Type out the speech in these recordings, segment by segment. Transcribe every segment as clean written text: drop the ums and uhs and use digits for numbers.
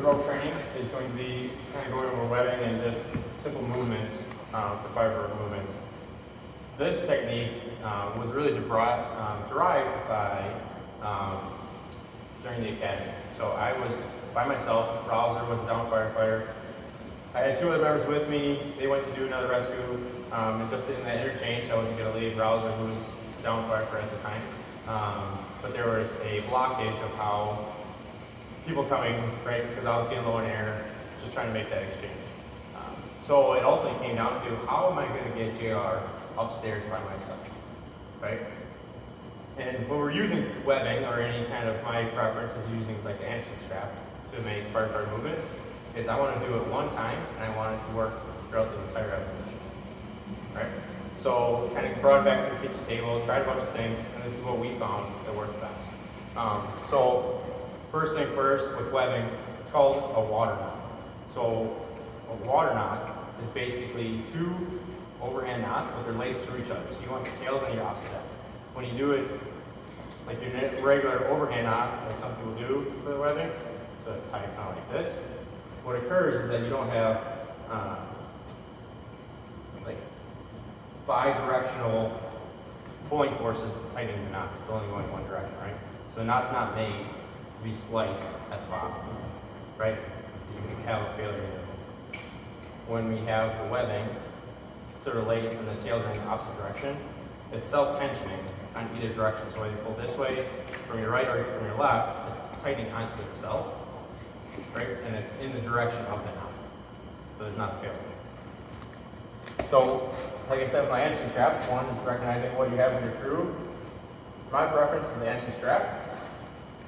rope training is going to be kind of going over webbing and just simple movements, for firefighter movements. This technique was really derived by during the academy. So I was by myself. Rouser was a down firefighter. I had two other members with me. They went to do another rescue. And just in that interchange, I wasn't going to leave Rouser, who was down firefighter at the time. But there was a blockage of how people coming, right? Because I was getting low in air, just trying to make that exchange. So it ultimately came down to how am I going to get JR upstairs by myself, right? And when we're using webbing or any kind of, my preference is using like the Anderson strap to make firefighter movement, is I want to do it one time and I want it to work throughout the entire evolution, right? So kind of brought it back to the kitchen table, tried a bunch of things, and this is what we found that worked best. So first thing first with webbing, it's called a water knot. So a water knot is basically two overhand knots, but they're laced through each other. So you want your tails on your opposite end. When you do it like your regular overhand knot, like some people do for the webbing, so it's tied kind of like this, what occurs is that you don't have like bi-directional pulling forces tightening the knot. It's only going one direction, right? So the knot's not made to be spliced at the bottom, right? You can have a failure there. When we have the webbing sort of laced and the tails are in the opposite direction, it's self-tensioning on either direction. So when you pull this way from your right or from your left, it's tightening onto itself, right? And it's in the direction of the knot. So there's not a failure. So, like I said, with my Anderson strap, one is recognizing what you have with your crew. My preference is the Anderson strap.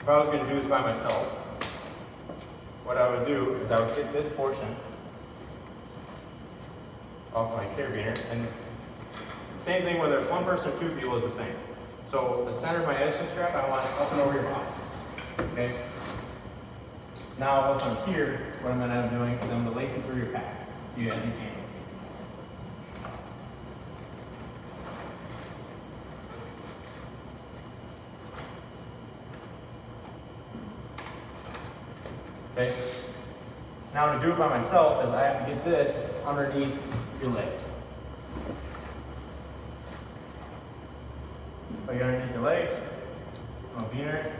If I was going to do this by myself, what I would do is I would get this portion off my carabiner, and same thing whether it's one person or two people is the same. So the center of my Anderson strap, I want it up and over your body. Okay. Now once I'm here, what I'm going to end up doing is I'm going to lace it through your pack. You have these handles. Okay. Now to do it by myself is I have to get this underneath your legs. Put it underneath your legs, I'm gonna be in it.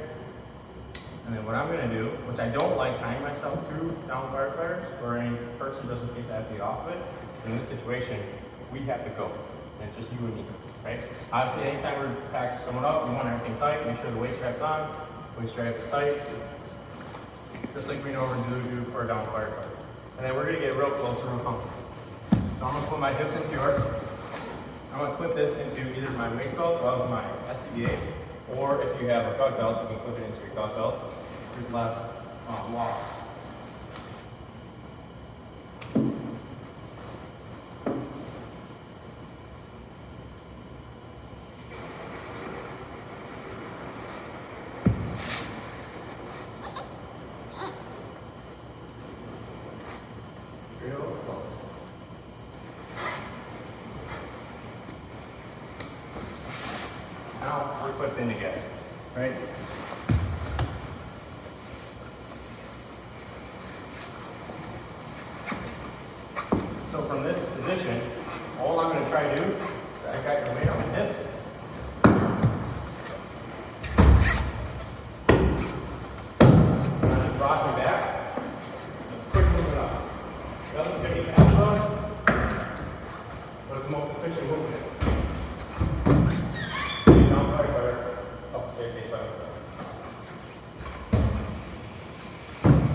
And then what I'm gonna do, which I don't like tying myself to down firefighters or any person just in case I have to get off of it, in this situation, we have to go. And it's just you and me, right? Obviously, anytime we're packing someone up, we want everything tight, make sure the waist strap's on, waist strap's tight, just like we normally do for a down firefighter. And then we're gonna get real close and real comfortable. So I'm gonna put my hips into yours. I'm gonna clip this into either my waist belt of my SCBA, or if you have a gut belt, you can clip it into your gut belt. There's less loss. Real close. Now we're clipped in together, right? So from this position, all I'm going to try to do is I got your weight on my hips. And then rock me back. And quick movement up. Nothing's going to be fast enough, but it's the most efficient movement. Down firefighter, up straight face by myself.